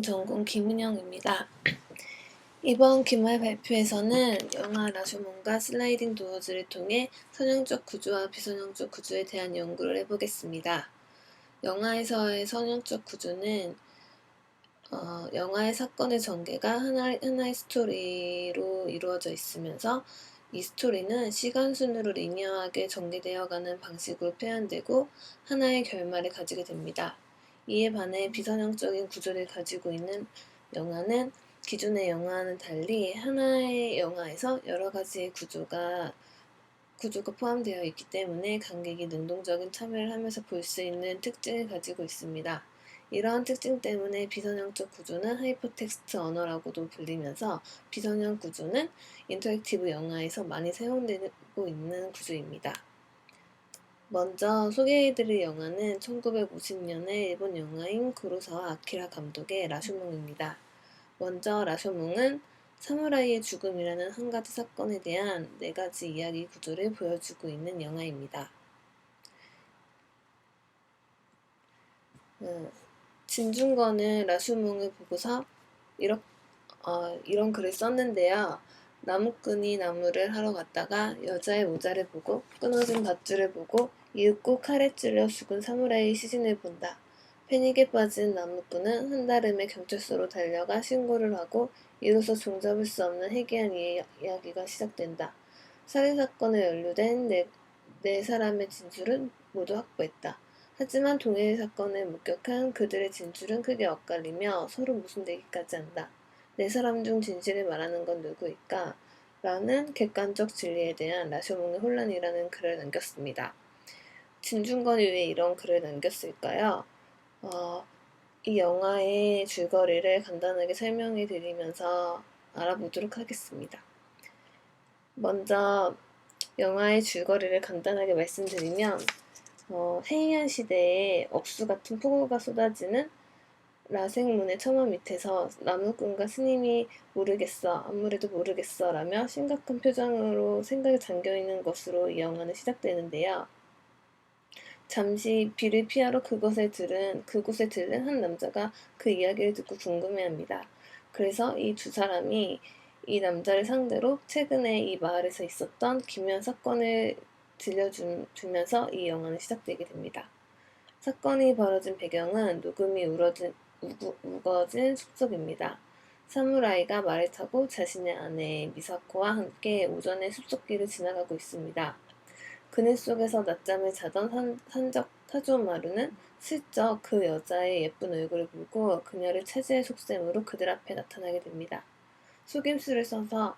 전공 김은영입니다. 이번 기말 발표에서는 영화 라쇼몬과 슬라이딩 도어즈를 통해 선형적 구조와 비선형적 구조에 대한 연구를 해보겠습니다. 영화에서의 선형적 구조는 영화의 사건의 전개가 하나의 스토리로 이루어져 있으면서 이 스토리는 시간 순으로 리니어하게 전개되어가는 방식으로 표현되고 하나의 결말을 가지게 됩니다. 이에 반해 비선형적인 구조를 가지고 있는 영화는 기존의 영화와는 달리 하나의 영화에서 여러 가지의 구조가 포함되어 있기 때문에 관객이 능동적인 참여를 하면서 볼 수 있는 특징을 가지고 있습니다. 이러한 특징 때문에 비선형적 구조는 하이퍼텍스트 언어라고도 불리면서 비선형 구조는 인터랙티브 영화에서 많이 사용되고 있는 구조입니다. 먼저 소개해드릴 영화는 1950년의 일본 영화인 구로사와 아키라 감독의 라쇼몽입니다. 먼저 라쇼몽은 사무라이의 죽음이라는 한 가지 사건에 대한 4가지 이야기 구조를 보여주고 있는 영화입니다. 진중권은 라쇼몽을 보고서 이런 글을 썼는데요. 나무꾼이 나무를 하러 갔다가 여자의 모자를 보고 끊어진 밧줄을 보고 이윽고 칼에 찔려 죽은 사무라이의 시신을 본다. 패닉에 빠진 나무꾼은 한달음에 경찰서로 달려가 신고를 하고 이로써 종잡을 수 없는 해괴한 이야기가 시작된다. 살인사건에 연루된 네 사람의 진술은 모두 확보했다. 하지만 동일 사건을 목격한 그들의 진술은 크게 엇갈리며 서로 모순되기까지 한다. 4사람 중 진실을 말하는 건 누구일까? 라는 객관적 진리에 대한 라쇼몽의 혼란이라는 글을 남겼습니다. 진중권이 왜 이런 글을 남겼을까요? 이 영화의 줄거리를 간단하게 설명해 드리면서 알아보도록 하겠습니다. 먼저 영화의 줄거리를 간단하게 말씀드리면 해이한 시대에 억수 같은 폭우가 쏟아지는 라생문의 처마 밑에서 나무꾼과 스님이 아무래도 모르겠어 라며 심각한 표정으로 생각에 잠겨있는 것으로 이 영화는 시작되는데요. 잠시 비를 피하러 그곳에 들른 한 남자가 그 이야기를 듣고 궁금해합니다. 그래서 이 두 사람이 이 남자를 상대로 최근에 이 마을에서 있었던 기묘한 사건을 들려주면서 이 영화는 시작되게 됩니다. 사건이 벌어진 배경은 녹음이 우거진 숲속입니다. 사무라이가 말을 타고 자신의 아내 미사코와 함께 오전에 숲속길을 지나가고 있습니다. 그늘 속에서 낮잠을 자던 산적 타조마루는 슬쩍 그 여자의 예쁜 얼굴을 보고 그녀를 차지할 속셈으로 그들 앞에 나타나게 됩니다. 속임수를 써서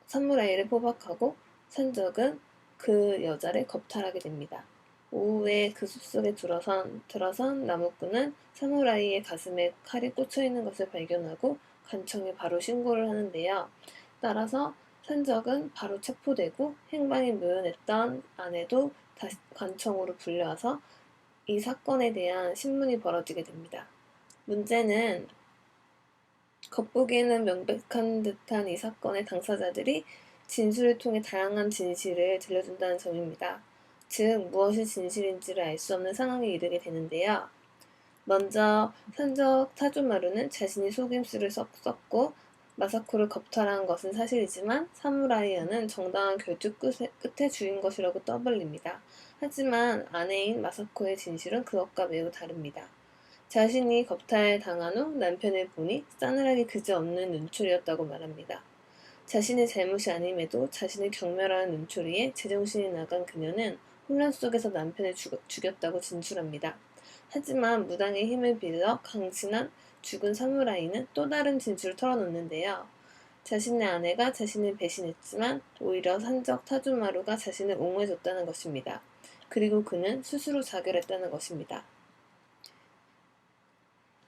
사무라이를 포박하고 산적은 그 여자를 겁탈하게 됩니다. 오후에 그 숲속에 들어선 나무꾼은 사무라이의 가슴에 칼이 꽂혀있는 것을 발견하고 관청에 바로 신고를 하는데요. 따라서 산적은 바로 체포되고 행방이 묘연했던 아내도 다시 관청으로 불려와서 이 사건에 대한 신문이 벌어지게 됩니다. 문제는 겉보기에는 명백한 듯한 이 사건의 당사자들이 진술을 통해 다양한 진실을 들려준다는 점입니다. 즉 무엇이 진실인지를 알 수 없는 상황에 이르게 되는데요. 먼저 산적 타조마루는 자신이 속임수를 썼고 마사코를 겁탈한 것은 사실이지만 사무라이어는 정당한 결투 끝에 죽인 것이라고 떠벌립니다. 하지만 아내인 마사코의 진실은 그것과 매우 다릅니다. 자신이 겁탈당한 후 남편을 보니 싸늘하게 그지없는 눈초리였다고 말합니다. 자신의 잘못이 아님에도 자신을 경멸하는 눈초리에 제정신이 나간 그녀는 혼란 속에서 남편을 죽였다고 진술합니다. 하지만 무당의 힘을 빌려 강신한 죽은 사무라이는 또 다른 진술을 털어놓는데요. 자신의 아내가 자신을 배신했지만 오히려 산적 타조마루가 자신을 옹호해줬다는 것입니다. 그리고 그는 스스로 자결했다는 것입니다.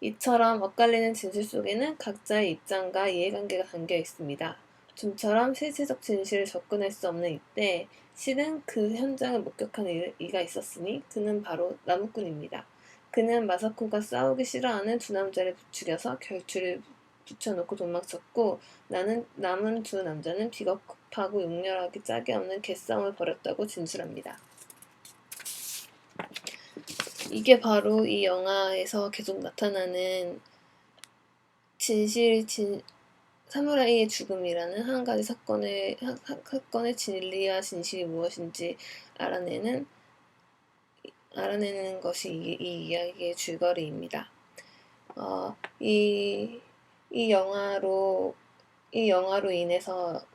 이처럼 엇갈리는 진실 속에는 각자의 입장과 이해관계가 담겨 있습니다. 좀처럼 실체적 진실을 접근할 수 없는 이때 실은 그 현장을 목격한 이가 있었으니 그는 바로 나무꾼입니다. 그는 마사코가 싸우기 싫어하는 두 남자를 부추겨서 결투를 붙여놓고 도망쳤고 남은 두 남자는 비겁하고 용렬하기 짝이 없는 개싸움을 벌였다고 진술합니다. 이게 바로 이 영화에서 계속 나타나는 사무라이의 죽음이라는 한 가지 사건의 진리와 진실이 무엇인지 알아내는 것이 이 이야기의 줄거리입니다. 이 영화로 인해서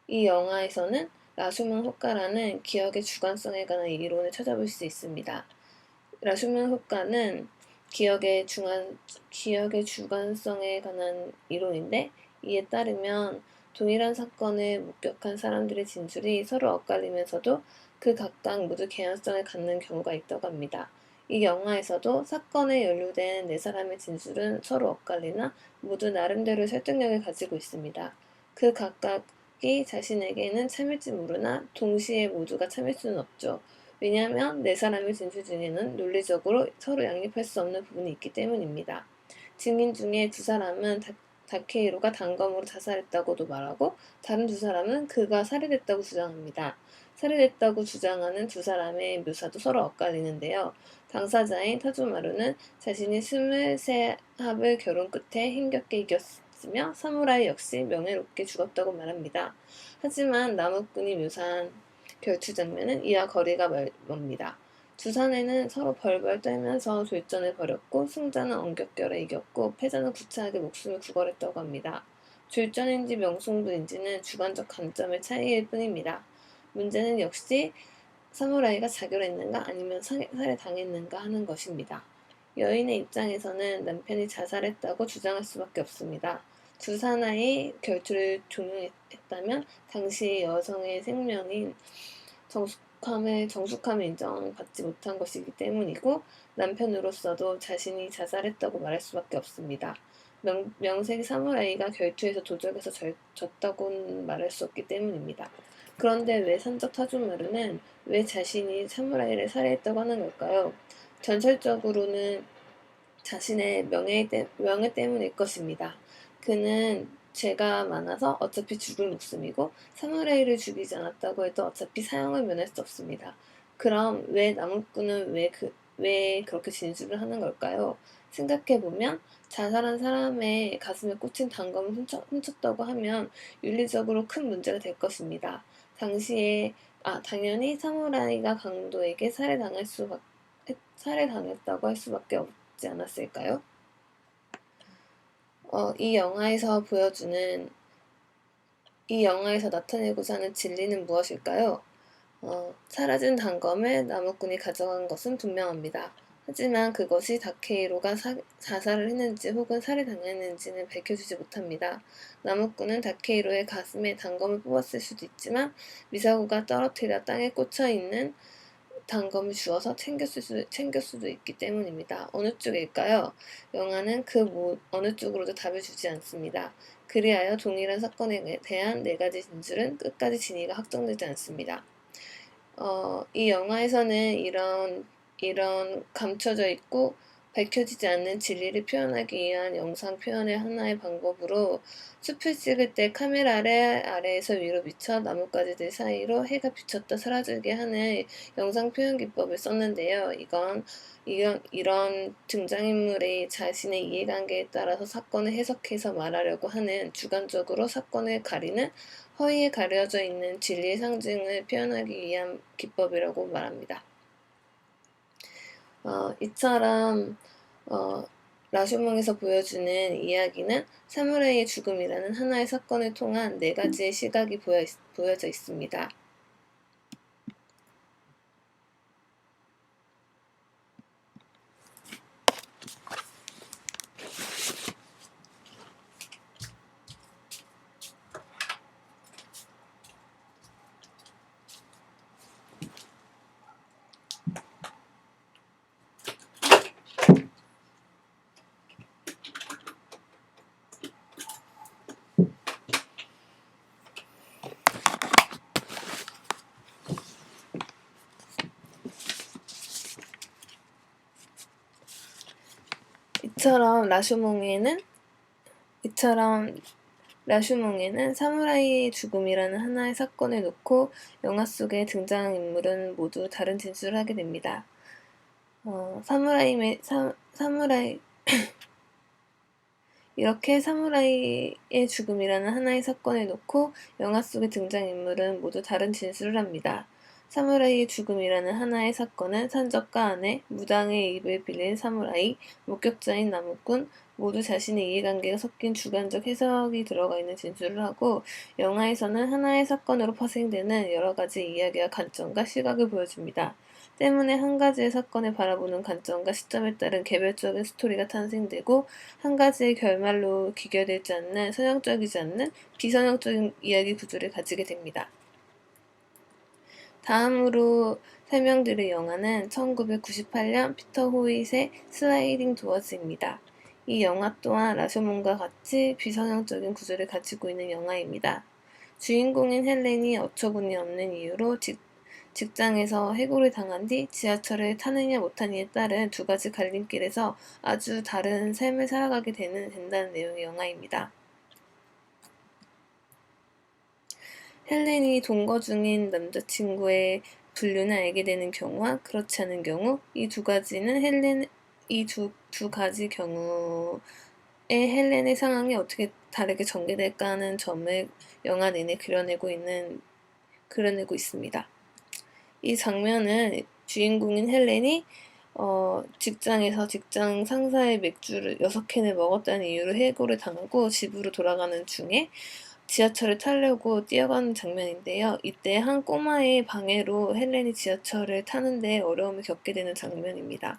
이 영화에서는 라슈먼 효과라는 기억의 주관성에 관한 이론을 찾아볼 수 있습니다. 라슈먼 효과는 기억의 주관성에 관한 이론인데, 이에 따르면 동일한 사건을 목격한 사람들의 진술이 서로 엇갈리면서도 그 각각 모두 개연성을 갖는 경우가 있다고 합니다. 이 영화에서도 사건에 연루된 네 사람의 진술은 서로 엇갈리나 모두 나름대로의 설득력을 가지고 있습니다. 그 각각이 자신에게는 참일지 모르나 동시에 모두가 참일 수는 없죠. 왜냐하면 네 사람의 진술 중에는 논리적으로 서로 양립할 수 없는 부분이 있기 때문입니다. 증인 중에 두 사람은 다케이로가 단검으로 자살했다고도 말하고, 다른 두 사람은 그가 살해됐다고 주장합니다. 살해됐다고 주장하는 두 사람의 묘사도 서로 엇갈리는데요. 당사자인 타조마루는 자신이 23합을 결혼 끝에 힘겹게 이겼으며 사무라이 역시 명예롭게 죽었다고 말합니다. 하지만 나무꾼이 묘사한 결투 장면은 이와 거리가 멉니다. 두 사내는 서로 벌벌 떨면서 졸전을 벌였고, 승자는 엉겹결에 이겼고 패자는 구차하게 목숨을 구걸했다고 합니다. 졸전인지 명승부인지는 주관적 관점의 차이일 뿐입니다. 문제는 역시 사무라이가 자결했는가 아니면 살해당했는가 하는 것입니다. 여인의 입장에서는 남편이 자살했다고 주장할 수밖에 없습니다. 두 사나이 결투를 종용했다면 당시 여성의 생명인 정숙함을 인정받지 못한 것이기 때문이고, 남편으로서도 자신이 자살했다고 말할 수밖에 없습니다. 명색이 사무라이가 결투에서 도적에서 졌다고는 말할 수 없기 때문입니다. 그런데 왜 산적 타조마루는 왜 자신이 사무라이를 살해했다고 하는 걸까요? 전설적으로는 자신의 명예 때문일 것입니다. 그는 죄가 많아서 어차피 죽을 목숨이고, 사무라이를 죽이지 않았다고 해도 어차피 사형을 면할 수 없습니다. 그럼 왜 나무꾼은 왜 그렇게 진술을 하는 걸까요? 생각해보면 자살한 사람의 가슴에 꽂힌 단검을 훔쳤다고 하면 윤리적으로 큰 문제가 될 것입니다. 당연히 사무라이가 강도에게 살해당했다고 할 수밖에 없지 않았을까요? 이 영화에서 나타내고자 하는 진리는 무엇일까요? 사라진 단검을 나무꾼이 가져간 것은 분명합니다. 하지만 그것이 다케이로가 자살을 했는지 혹은 살해당했는지는 밝혀주지 못합니다. 나무꾼은 다케이로의 가슴에 단검을 뽑았을 수도 있지만, 미사고가 떨어뜨려 땅에 꽂혀있는 단검을 주워서 챙겼을 수도 있기 때문입니다. 어느 쪽일까요? 영화는 어느 쪽으로도 답을 주지 않습니다. 그리하여 동일한 사건에 대한 네 가지 진술은 끝까지 진위가 확정되지 않습니다. 이 영화에서는 이런 감춰져 있고 밝혀지지 않는 진리를 표현하기 위한 영상 표현의 하나의 방법으로, 숲을 찍을 때 카메라를 아래에서 위로 비춰 나뭇가지들 사이로 해가 비쳤다 사라지게 하는 영상 표현 기법을 썼는데요. 이런 등장인물이 자신의 이해관계에 따라서 사건을 해석해서 말하려고 하는, 주관적으로 사건을 가리는, 허위에 가려져 있는 진리의 상징을 표현하기 위한 기법이라고 말합니다. 이처럼 라쇼몽에서 보여주는 이야기는 사무라이의 죽음이라는 하나의 사건을 통한 네 가지의 시각이 보여져 있습니다. 이처럼 라슈몽에는 사무라이의 죽음이라는 하나의 사건을 놓고 영화 속의 등장인물은 모두 다른 진술을 하게 됩니다. 이렇게 사무라이의 죽음이라는 하나의 사건을 놓고 영화 속의 등장인물은 모두 다른 진술을 합니다. 사무라이의 죽음이라는 하나의 사건은 산적과 아내, 무당의 입을 빌린 사무라이, 목격자인 나무꾼 모두 자신의 이해관계가 섞인 주관적 해석이 들어가 있는 진술을 하고, 영화에서는 하나의 사건으로 파생되는 여러 가지 이야기와 관점과 시각을 보여줍니다. 때문에 한 가지의 사건을 바라보는 관점과 시점에 따른 개별적인 스토리가 탄생되고, 한 가지의 결말로 귀결되지 않는 선형적이지 않는 비선형적인 이야기 구조를 가지게 됩니다. 다음으로 설명드릴 영화는 1998년 피터 호잇의 슬라이딩 도어즈입니다. 이 영화 또한 라쇼몬과 같이 비선형적인 구조를 가지고 있는 영화입니다. 주인공인 헬렌이 어처구니 없는 이유로 직장에서 해고를 당한 뒤 지하철을 타느냐 못하느냐에 따른 두 가지 갈림길에서 아주 다른 삶을 살아가게 된다는 내용의 영화입니다. 헬렌이 동거 중인 남자친구의 불륜을 알게 되는 경우와 그렇지 않은 경우, 이 두 가지 경우에 헬렌의 상황이 어떻게 다르게 전개될까 하는 점을 영화 내내 그려내고 있습니다. 이 장면은 주인공인 헬렌이 직장에서 직장 상사의 맥주를 6캔을 먹었다는 이유로 해고를 당하고 집으로 돌아가는 중에 지하철을 타려고 뛰어가는 장면인데요. 이때 한 꼬마의 방해로 헬렌이 지하철을 타는데 어려움을 겪게 되는 장면입니다.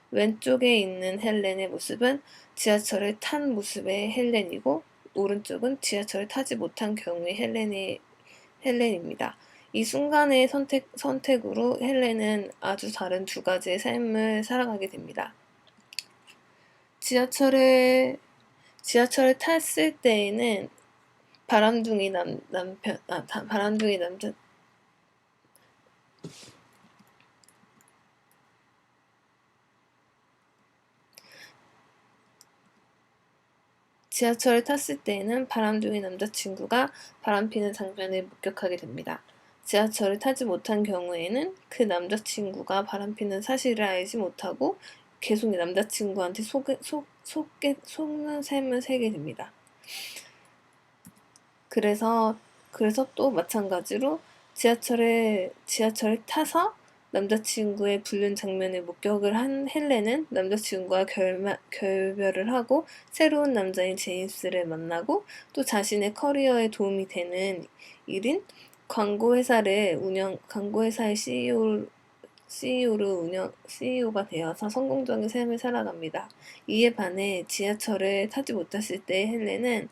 왼쪽에 있는 헬렌의 모습은 지하철을 탄 모습의 헬렌이고, 오른쪽은 지하철을 타지 못한 경우의 헬렌입니다. 이 순간의 선택으로 헬렌은 아주 다른 두 가지의 삶을 살아가게 됩니다. 지하철을 탔을 때에는 바람둥이 남자 지하철을 탔을 때에는 바람둥이 남자친구가 바람피는 장면을 목격하게 됩니다. 지하철을 타지 못한 경우에는 그 남자친구가 바람피는 사실을 알지 못하고 계속 남자친구한테 속는 삶을 살게 됩니다. 그래서 또 마찬가지로 지하철을 타서 남자친구의 불륜 장면을 목격을 한 헬렌은 남자친구와 결별을 하고 새로운 남자인 제임스를 만나고, 또 자신의 커리어에 도움이 되는 일인 광고회사의 CEO가 되어서 성공적인 삶을 살아갑니다. 이에 반해 지하철을 타지 못했을 때 헬렌은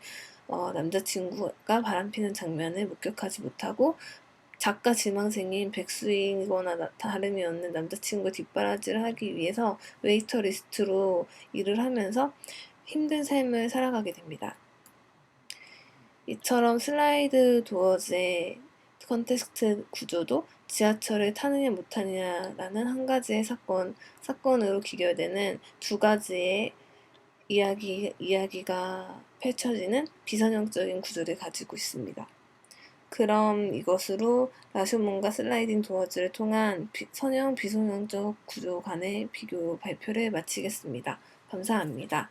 남자친구가 바람피는 장면을 목격하지 못하고 작가 지망생인 백수이거나 다름이 없는 남자친구의 뒷바라지를 하기 위해서 웨이터리스트로 일을 하면서 힘든 삶을 살아가게 됩니다. 이처럼 슬라이드 도어즈의 컨텍스트 구조도 지하철을 타느냐 못하느냐라는 한 가지의 사건으로 귀결되는 두 가지의 이야기가 펼쳐지는 비선형적인 구조를 가지고 있습니다. 그럼 이것으로 라쇼몬과 슬라이딩 도어즈를 통한 선형 비선형적 구조 간의 비교 발표를 마치겠습니다. 감사합니다.